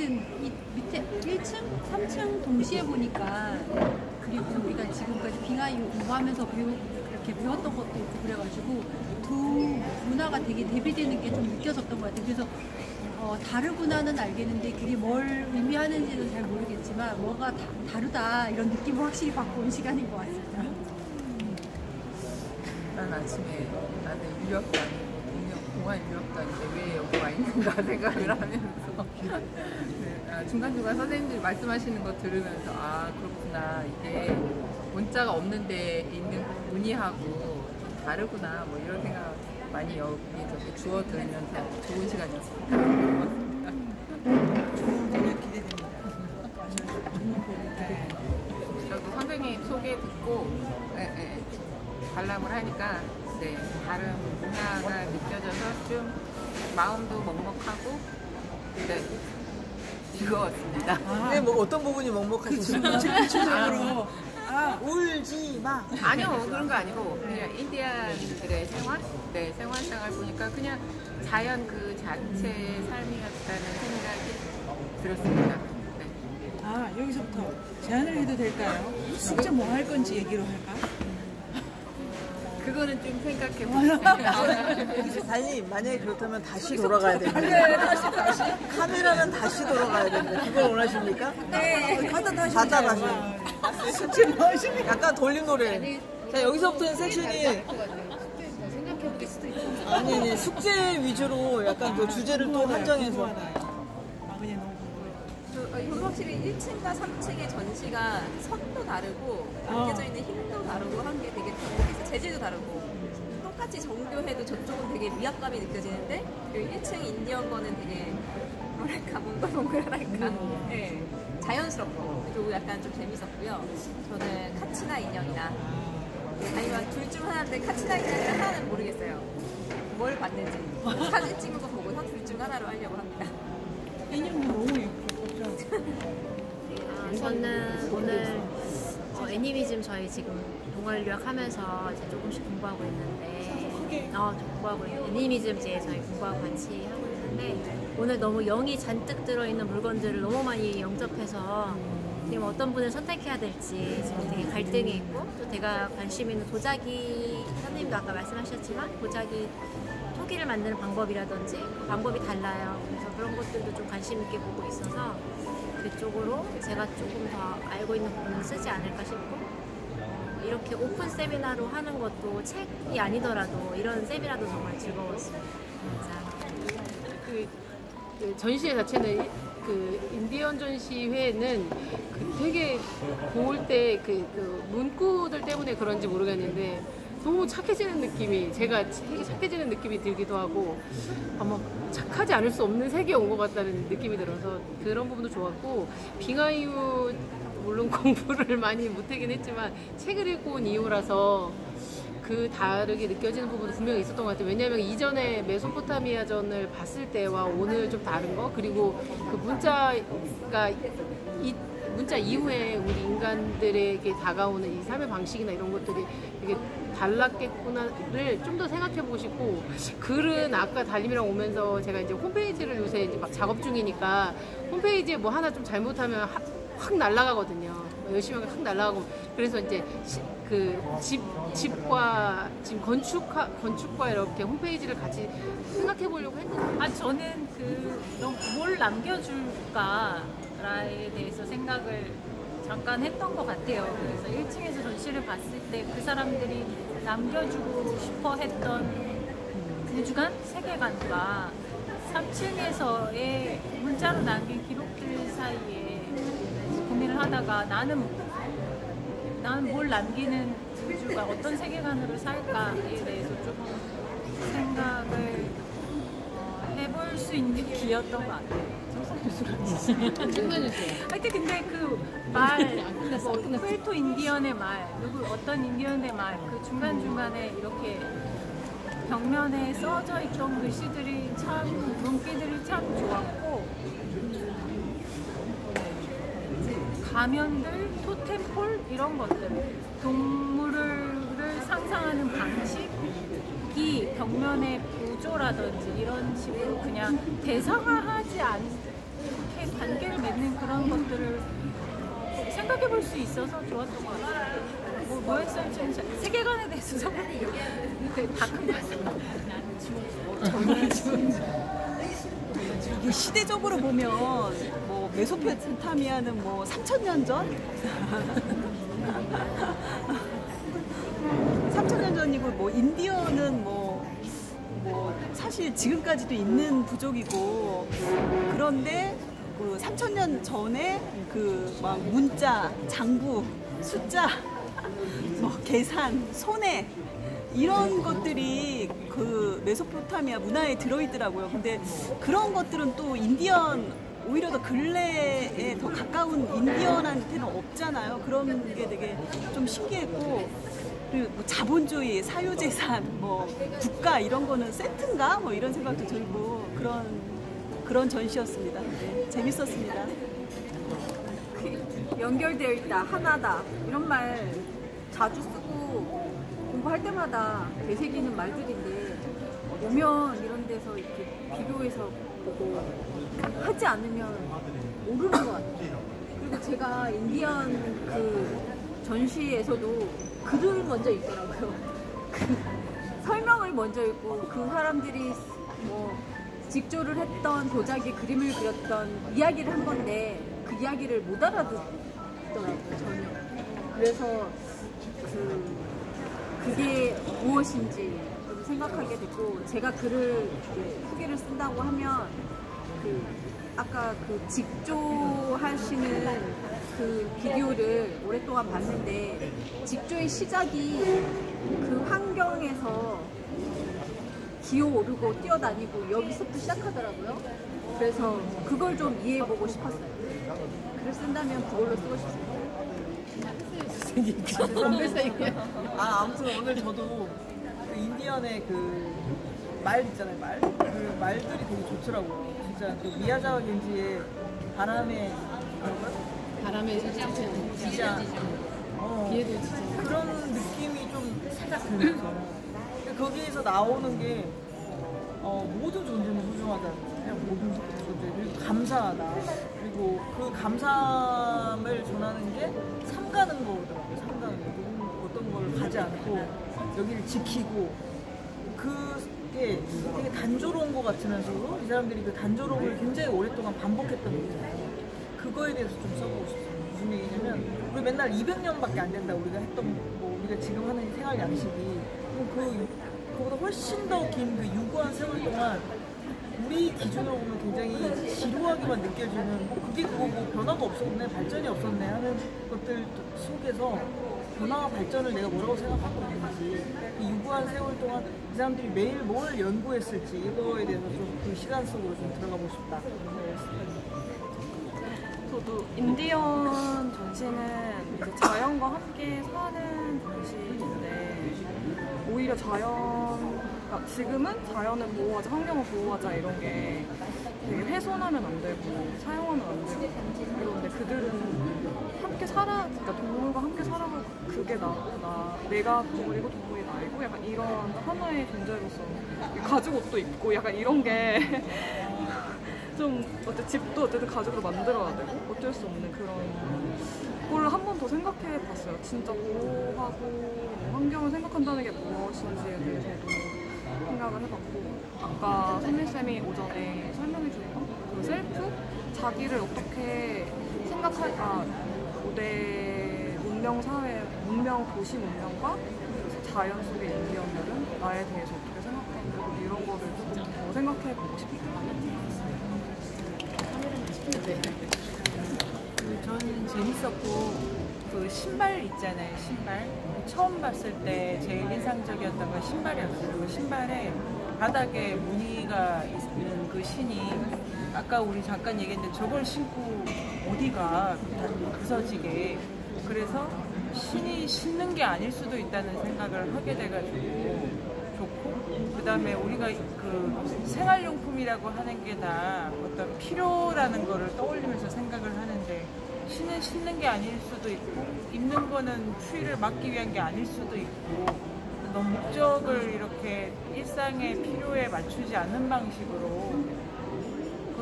어쨌든 밑에 1층, 3층 동시에 보니까 그리고 우리가 지금까지 빙하이유 공부하면서 이렇게 배웠던 것도 있고 그래가지고 두 문화가 되게 대비되는 게 좀 느껴졌던 것 같아요. 그래서 다르구나는 알겠는데 그게 뭘 의미하는지는 잘 모르겠지만 뭐가 다르다 이런 느낌을 확실히 받고 온 시간인 것 같습니다. 난 아침에 나는 유학도 아니고 동안 유학도 아닌데 왜 여기 와 있는가 생각을 하면서 중간중간 선생님들이 말씀하시는 거 들으면서 아 그렇구나 이게 문자가 없는 데 있는 문의하고 좀 다르구나 뭐 이런 생각 많이 여기저기 주워 들으면서 좋은 시간이었습니다. 좋은 저녁 기대됩니다. 저도 선생님 소개 듣고 관람을 하니까 다른 문화가 느껴져서 좀 마음도 먹먹하고 즐거웠습니다. 네, 뭐 어떤 부분이 먹먹하셨어요? 구체적으로 울지 마. 아니요 그런 거 아니고 그냥 인디안들의 생활상을 보니까 그냥 자연 그 자체의 삶이었다는 생각이 들었습니다. 여기서부터 제안을 해도 될까요? 숙제 뭐 할 건지 얘기로 할까? 그거는 좀 생각해보세요. 달님 만약에 그렇다면 다시 돌아가야 됩니다. 다시 카메라는 다시 돌아가야 됩니다. 그걸 원하십니까? 네. 가다 다시. 숙제 뭐 하십니까? 약간 돌림 노래. 자 여기서부터는 섹션이 생각해보길 수도 있죠. 아니 숙제 위주로 약간 그 주제를 또 한정해서. 확실히 1층과 3층의 전시가 선도 다르고 담겨져 있는 힘도 다르고 한 게 되게 다르고 재질도 다르고 똑같이 정교해도 저쪽은 되게 위압감이 느껴지는데 그 1층 인디언 거는 되게 뭐랄까 몽글몽글하랄까 네, 자연스럽고 또 약간 좀 재밌었고요. 저는 카치나 인형이나 아니면 둘 중 하나인데 카치나 인형이나 하나는 모르겠어요. 뭘 봤는지 사진 찍은 거 보고서 둘 중 하나로 하려고 합니다. 인형이 너무 예뻐. 저는 오늘 애니미즘 저희 지금 동아리 유학하면서 이제 조금씩 공부하고 있는데 애니미즘 이제 저희 공부하고 같이 하고 있는데 오늘 너무 영이 잔뜩 들어있는 물건들을 너무 많이 영접해서 지금 어떤 분을 선택해야 될지 지금 되게 갈등이 있고 또 제가 관심 있는 도자기 선생님도 아까 말씀하셨지만 도자기 토기를 만드는 방법이라든지 그 방법이 달라요. 그래서 그런 것들도 좀 관심 있게 보고 있어서 그쪽으로 제가 조금 더 알고 있는 부분을 쓰지 않을까 싶고 이렇게 오픈 세미나로 하는 것도 책이 아니더라도 이런 세미나도 정말 즐거웠어요. 그 전시회 자체는 그 인디언 전시회는 되게 볼 때 그 문구들 때문에 그런지 모르겠는데 너무 착해지는 느낌이 제가 되게 착해지는 느낌이 들기도 하고 아마 착하지 않을 수 없는 세계에 온 것 같다는 느낌이 들어서 그런 부분도 좋았고 빙하이유 물론 공부를 많이 못하긴 했지만 책을 읽고 온 이후라서 그 다르게 느껴지는 부분도 분명히 있었던 것 같아요. 왜냐하면 이전에 메소포타미아전을 봤을 때와 오늘 좀 다른 거 그리고 그 문자 이후에 우리 인간들에게 다가오는 이 삶의 방식이나 이런 것들이 되게 달랐겠구나를 좀 더 생각해보고 싶고 글은 아까 달님이랑 오면서 제가 이제 홈페이지를 요새 이제 막 작업 중이니까 홈페이지에 뭐 하나 좀 잘못하면 확 날아가거든요. 열심히 하면 확 날아가고 그래서 이제 집과 지금 건축과 이렇게 홈페이지를 같이 생각해 보려고 했는데 저는 뭘 남겨줄까에 대해서 생각을 잠깐 했던 것 같아요. 그래서 1층에서 전시를 봤을 때 그 사람들이 남겨주고 싶어 했던 우주관 세계관과 3층에서의 문자로 남긴 기록들 사이에 고민을 하다가 나는 뭘 남기는 우주가 어떤 세계관으로 살까에 대해서 조금 생각을 해볼 수 있는 기회였던 것 같아요. 하여튼 근데 그 말, 푸에르토 인디언의 말, 어떤 인디언의 말, 그 중간중간에 이렇게 벽면에 써져 있던 글씨들이 문기들이 참 좋았고 가면들, 토템폴 이런 것들 동물을 상상하는 방식이 벽면에 보조라든지 이런 식으로 그냥 대상화하지 않게 함께 관계를 맺는 그런 것들을 생각해 볼 수 있어서 좋았던 것 같아요. 뭐 했어요? 세계관에 대해서 다큰 거 이게 시대적으로 보면 뭐 메소포타미아는 뭐 3,000년 전? 3,000년 전이고 뭐 인디언은 뭐 사실 지금까지도 있는 부족이고 그런데 그 3,000년 전에 그 막 문자, 장부, 숫자, 뭐 계산, 손해 이런 것들이 그 메소포타미아 문화에 들어있더라고요. 근데 그런 것들은 또 인디언 오히려 더 근래에 더 가까운 인디언한테는 없잖아요. 그런 게 되게 좀 신기했고 그리고 뭐 자본주의, 사유재산, 뭐 국가 이런 거는 세트인가? 뭐 이런 생각도 들고 그런 전시였습니다. 네, 재밌었습니다. 연결되어 있다, 하나다 이런 말 자주 쓰고 공부할 때마다 되새기는 말들인데 오면 이런 데서 이렇게 비교해서 보고 하지 않으면 모르는 것 같아요. 그리고 제가 인디언 그 전시에서도 글을 먼저 읽더라고요. 그 설명을 먼저 읽고 그 사람들이 뭐 직조를 했던 도자기 그림을 그렸던 이야기를 한 건데 그 이야기를 못 알아듣더라고요, 전혀. 그래서 그게 무엇인지 좀 생각하게 됐고, 제가 글을 후기를 쓴다고 하면 아까 그 직조하시는 그 비디오를 오랫동안 봤는데 직조의 시작이 그 환경에서 기어오르고 뛰어다니고 여기서부터 시작하더라고요. 그래서 그걸 좀 이해해보고 싶었어요. 글을 쓴다면 그걸로 쓰고 싶습니다. 아무튼 오늘 저도 그 인디언의 그 말 있잖아요, 말. 그 말들이 되게 좋더라고요. 진짜 그 미야자와 겐지의 바람의 지자. 비에도 지자. 그런 느낌이 좀 살짝 들면서 거기에서 나오는 게 모든 존재는 소중하다는 거예요. 모든 존재 그리고 감사하다. 그리고 그 감사함을 전하는 게 삼가는 거더라고요. 삼가는 거. 어떤 걸 가지 않고 여기를 지키고 그게 되게 단조로운 것 같으면서도 이 사람들이 그 단조로움을 굉장히 오랫동안 반복했던 거잖아요. 그거에 대해서 좀 써보고 싶어요. 무슨 얘기냐면 우리 맨날 200년밖에 안 된다 우리가 했던 뭐 우리가 지금 하는 생활 양식이 그보다 훨씬 더 긴 그 유구한 세월 동안 우리 기준으로 보면 굉장히 지루하게만 느껴지는 그게 그거 뭐 변화가 없었네 발전이 없었네 하는 것들 속에서 변화와 발전을 내가 뭐라고 생각하고 있는지 이 유구한 세월 동안 이 사람들이 매일 뭘 연구했을지 이거에 대해서 좀 그 시간 속으로 좀 들어가고 싶다. 저도 인디언 전시는 이제 자연과 함께 사는 전시인데 오히려 그러니까 지금은 자연을 보호하자, 환경을 보호하자 이런 게 되게 훼손하면 안 되고 사용하면 안 되고 이런데 그들은 함께 그러니까 동물과 함께 살아가고 그게 내가 동물이고 동물이 나이고 약간 이런 하나의 존재로서 가죽 옷도 입고 약간 이런 게 좀 집도 어쨌든 가죽으로 만들어야 되고 어쩔 수 없는 그런 걸 한 번 더 생각해 봤어요. 진짜 보호하고 환경을 생각한다는 게 무엇인지에 대해서도 생각을 해봤고 아까 선미쌤이 오전에 설명해 주셨던 그 셀프? 자기를 어떻게 생각할까 고대 문명 사회, 도시 문명과 자연 속의 인디언들은 나에 대해서 어떻게 생각하고 이런 거를 좀 더 생각해 보고 싶어요. 저는 재밌었고 그 신발 있잖아요. 신발 처음 봤을 때 제일 인상적이었던 건 신발이었어요. 그 신발에 바닥에 무늬가 있는 그 신이 아까 우리 잠깐 얘기했는데 저걸 신고 어디가 부서지게 그래서 신이 신는 게 아닐 수도 있다는 생각을 하게 돼가지고 좋고 그 다음에 우리가 그 생활용품이라고 하는 게 다 어떤 필요라는 거를 떠올리면서 생각을 하는데 신은 신는 게 아닐 수도 있고 입는 거는 추위를 막기 위한 게 아닐 수도 있고 너무 목적을 이렇게 일상의 필요에 맞추지 않는 방식으로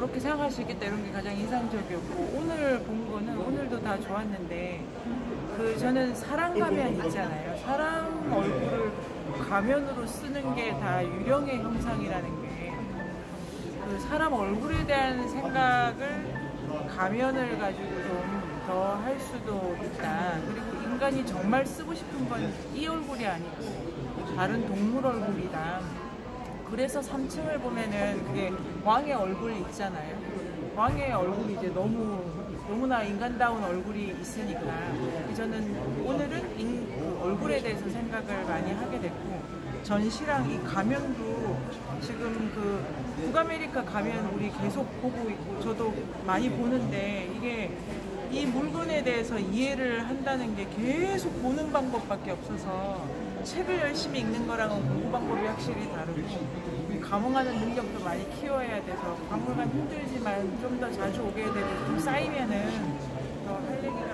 그렇게 생각할 수 있겠다 이런 게 가장 인상적이었고 오늘 본 거는 오늘도 다 좋았는데 그 저는 사람 가면 있잖아요. 사람 얼굴을 가면으로 쓰는 게 다 유령의 형상이라는 게 그 사람 얼굴에 대한 생각을 가면을 가지고 좀 더 할 수도 있다. 그리고 인간이 정말 쓰고 싶은 건 이 얼굴이 아니고 다른 동물 얼굴이다. 그래서 3층을 보면은 그게 왕의 얼굴이 있잖아요. 왕의 얼굴이 이제 너무나 인간다운 얼굴이 있으니까 저는 오늘은 그 얼굴에 대해서 생각을 많이 하게 됐고 전시랑 이 가면도 지금 그 북아메리카 가면 우리 계속 보고 있고 저도 많이 보는데 이게 이 물건에 대해서 이해를 한다는 게 계속 보는 방법밖에 없어서 책을 열심히 읽는 거랑은 공부 방법이 확실히 다르고 감흥하는 능력도 많이 키워야 돼서 박물관 힘들지만 좀 더 자주 오게 되고 좀 쌓이면은 더 할 얘기가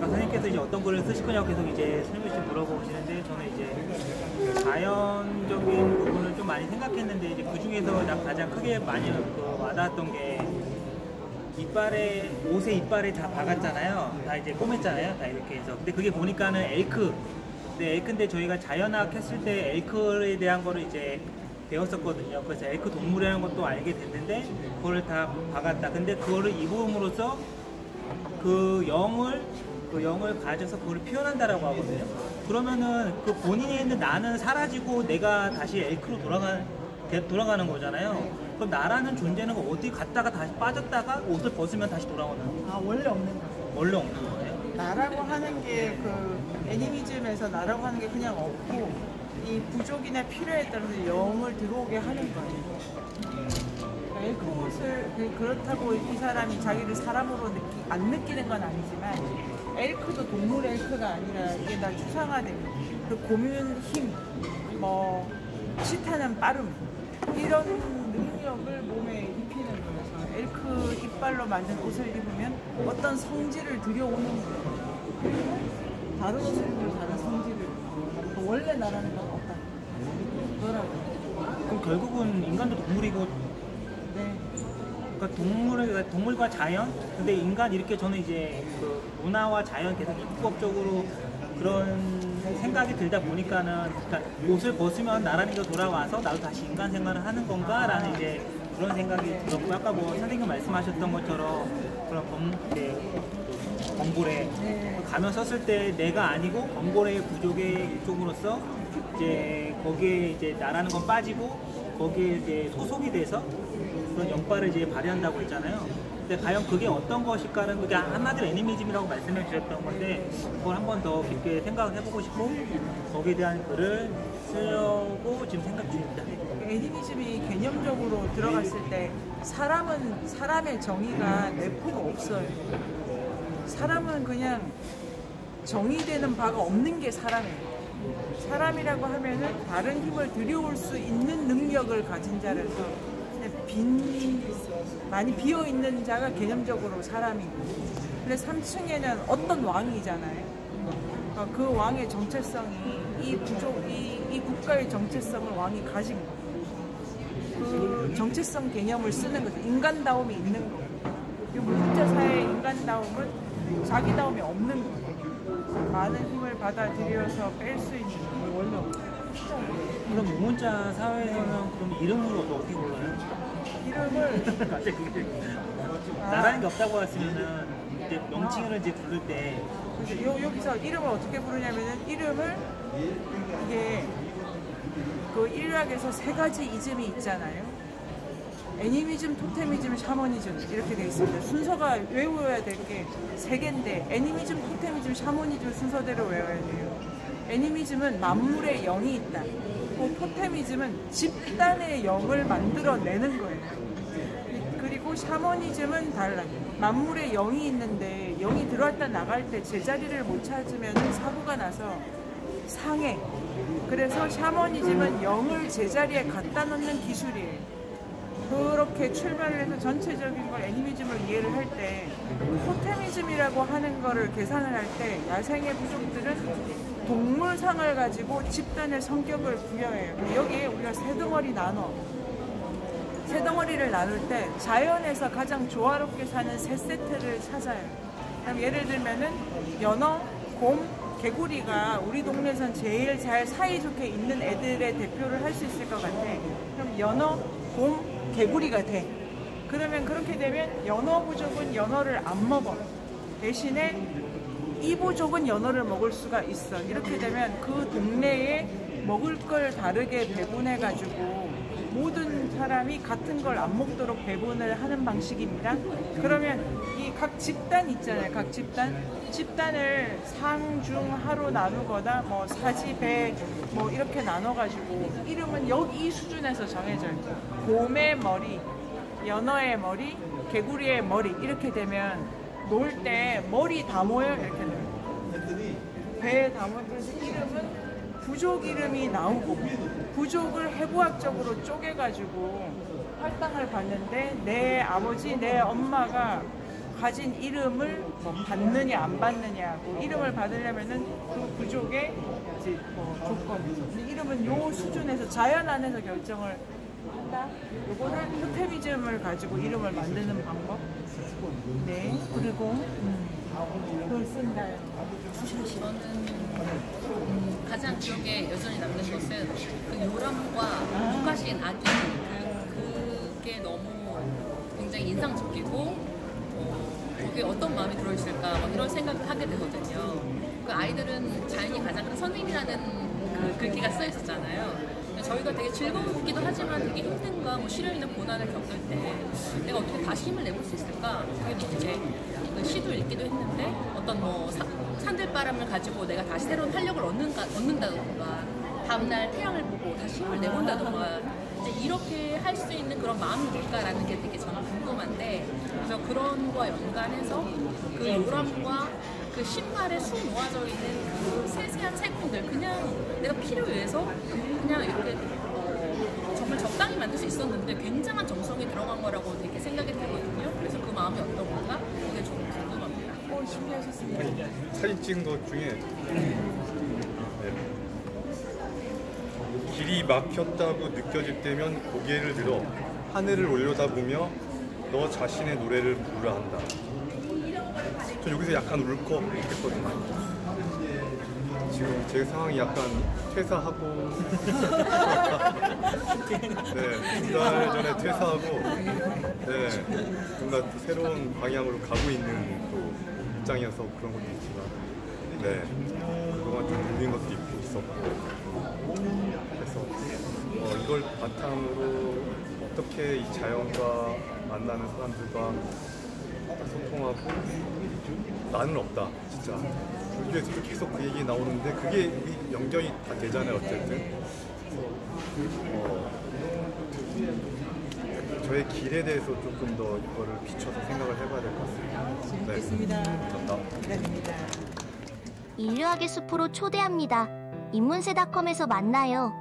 선생님께서 이제 어떤 글을 쓰실 거냐고 계속 이제 설명씨 물어보시는데 저는 이제 자연적인 부분을 좀 많이 생각했는데 이제 그 중에서 가장 크게 많이 와닿았던 게 옷에 이빨에 다 박았잖아요. 다 이제 꼬맸잖아요. 다 이렇게 해서. 근데 그게 보니까는 엘크. 근데 엘크인데 저희가 자연학 했을 때 엘크에 대한 거를 이제 배웠었거든요. 그래서 엘크 동물이라는 것도 알게 됐는데 그거를 다 박았다. 근데 그거를 입음으로써 그 영을 가져서 그걸 표현한다라고 하거든요. 그러면은 그 본인에 있는 나는 사라지고 내가 다시 엘크로 돌아가는 거잖아요. 그럼 나라는 존재는 어디 갔다가 다시 빠졌다가 옷을 벗으면 다시 돌아오는 거예요? 아, 원래 없는 거예요. 원래 없는 거예요? 나라고 하는 게 그 애니미즘에서 나라고 하는 게 그냥 없고 이 부족이나 필요에 따라서 영을 들어오게 하는 거예요. 엘크 옷을 그렇다고 이 사람이 자기를 사람으로 안 느끼는 건 아니지만 엘크도 동물 엘크가 아니라 이게 다 추상화된 그 고문 힘, 뭐 치타는 빠름 이런 능력을 몸에 입히는 거여서 엘크 이빨로 만든 옷을 입으면 어떤 성질을 들여오는 거예요. 다른 옷을 입으면 다른 성질을 원래 나라는 건 없다. 그거라고. 그럼 결국은 인간도 동물이고 네. 그러니까 동물과 자연? 근데 인간 이렇게 저는 이제 그 문화와 자연 계속 입국적으로 그런 생각이 들다 보니까는 그러니까 옷을 벗으면 나라는 게 돌아와서 나도 다시 인간 생활을 하는 건가라는 이제 그런 생각이 들었고 아까 뭐 선생님 말씀하셨던 것처럼 그런 범고래 가면 썼을 때 내가 아니고 범고래의 부족의 일종으로서 이제 거기에 이제 나라는 건 빠지고 거기에 이제 소속이 돼서 그런 영빨을 이제 발휘한다고 했잖아요. 근데 과연 그게 어떤 것일까는 그게 한마디로 애니미즘이라고 말씀해 주셨던 건데 그걸 한 번 더 깊게 생각을 해보고 싶고 거기에 대한 글을 쓰려고 지금 생각 중입니다. 애니미즘이 개념적으로 들어갔을 때 사람은 사람의 정의가 내포가 없어요. 사람은 그냥 정의되는 바가 없는 게 사람이에요. 사람이라고 하면은 다른 힘을 들여올 수 있는 능력을 가진 자라서 많이 비어있는 자가 개념적으로 사람이고 근데 3층에는 어떤 왕이잖아요. 그 왕의 정체성이 이 국가의 정체성을 왕이 가진 거예요. 그 정체성 개념을 쓰는 거죠. 인간다움이 있는 거예요. 문자사의 인간다움은 자기다움이 없는 거예요. 많은 힘을 받아들여서 뺄 수 있는 게 원래 없어요. 그럼 무문자 사회에서는 그럼 이름을 어떻게 불러요? 이름을 갑자기 그게 나라는 게 없다고 했으면은 이제 명칭을 이제 부를 때 여기서 이름을 어떻게 부르냐면은 이름을 이게 그 일학에서 세 가지 이즘이 있잖아요. 애니미즘, 토테미즘, 샤머니즘 이렇게 돼 있습니다. 순서가 외워야 될 게 세 개인데 애니미즘, 토테미즘, 샤머니즘 순서대로 외워야 돼요. 애니미즘은 만물의 영이 있다. 토테미즘은 집단의 영을 만들어내는 거예요. 그리고 샤머니즘은 달라요. 만물의 영이 있는데 영이 들어왔다 나갈 때 제자리를 못 찾으면 사고가 나서 상해. 그래서 샤머니즘은 영을 제자리에 갖다 놓는 기술이에요. 그렇게 출발을 해서 전체적인 걸 애니미즘을 이해를 할 때 토테미즘이라고 하는 거를 계산을 할 때 야생의 부족들은 동물상을 가지고 집단의 성격을 부여해요. 여기에 우리가 세 덩어리 나눠 새 덩어리를 나눌 때 자연에서 가장 조화롭게 사는 새 세트를 찾아요. 그럼 예를 들면은 연어, 곰, 개구리가 우리 동네에선 제일 잘 사이좋게 있는 애들의 대표를 할 수 있을 것 같아. 그럼 연어, 곰, 개구리가 돼. 그러면 그렇게 되면 연어 부족은 연어를 안 먹어. 대신에 이 부족은 연어를 먹을 수가 있어. 이렇게 되면 그 동네에 먹을 걸 다르게 배분해가지고 모든 사람이 같은 걸 안 먹도록 배분을 하는 방식입니다. 그러면 이 각 집단 있잖아요. 각 집단을 상중하로 나누거나 뭐 사지, 배 뭐 이렇게 나눠가지고 이름은 여기 이 수준에서 정해져요. 곰의 머리, 연어의 머리, 개구리의 머리 이렇게 되면 놀 때 머리 다 모여 이렇게 돼요. 배에 다 모여. 그래서 이름은 부족 이름이 나오고 부족을 해부학적으로 쪼개가지고 할당을 받는데 내 아버지, 내 엄마가 가진 이름을 뭐 받느냐 안 받느냐고 이름을 받으려면은 그 부족의 이제 뭐 조건. 이름은 요 수준에서 자연 안에서 결정을 한다. 요거는 토테미즘을 가지고 이름을 만드는 방법. 네. 그리고 그걸 쓴다요. 저는 가장 기억에 여전히 남는 것은 그 요람과 독하신 아기 그게 너무 굉장히 인상적이고 거기에 어떤 마음이 들어있을까 뭐 이런 생각을 하게 되거든요. 그 아이들은 자연이 가장 큰 선생님이라는 그 글귀가 써 있었잖아요. 저희가 되게 즐거우기도 하지만 되게 힘든가 뭐 시련이나 고난을 겪을 때 내가 어떻게 다시 힘을 내볼 수 있을까? 그게 뭐 이제 그 시도 읽기도 했는데 어떤 뭐 산들바람을 가지고 내가 다시 새로운 활력을 얻는다던가 다음날 태양을 보고 다시 힘을 내본다던가 이제 이렇게 할 수 있는 그런 마음이 뭘까라는 게 되게 저는 궁금한데 그래서 그런 거와 연관해서 그 요람과 그 신발에 쑥 놓아져 있는 그 세세한 채공들 그냥 내가 필요에 의해서 그냥 이렇게 정말 적당히 만들 수 있었는데 굉장한 정성이 들어간 거라고 되게 생각이 들거든요. 그래서 그 마음이 어떤 건가 그게 좀 궁금합니다. 준비하셨습니다. 사진 찍은 것 중에 길이 막혔다고 느껴질 때면 고개를 들어 하늘을 올려다보며 너 자신의 노래를 부르라 한다. 저 여기서 약간 울컥했거든요. 지금 제 상황이 약간 퇴사하고 네, 2달 전에 퇴사하고 네, 뭔가 새로운 방향으로 가고 있는 또 입장이어서 그런 것도 있지만 네, 그동안 좀 울린 것도 있었고 그래서 이걸 바탕으로 어떻게 이 자연과 만나는 사람들과 소통하고 나는 없다 진짜 불교에서도 계속 그 얘기 나오는데 그게 연결이 다 되잖아요 어쨌든 저의 길에 대해서 조금 더 이거를 비춰서 생각을 해봐야 될 것 같습니다. 재밌겠습니다. 네, 감사합니다. 기다립니다. 인류학의 숲으로 초대합니다. 인문세닷컴에서 만나요.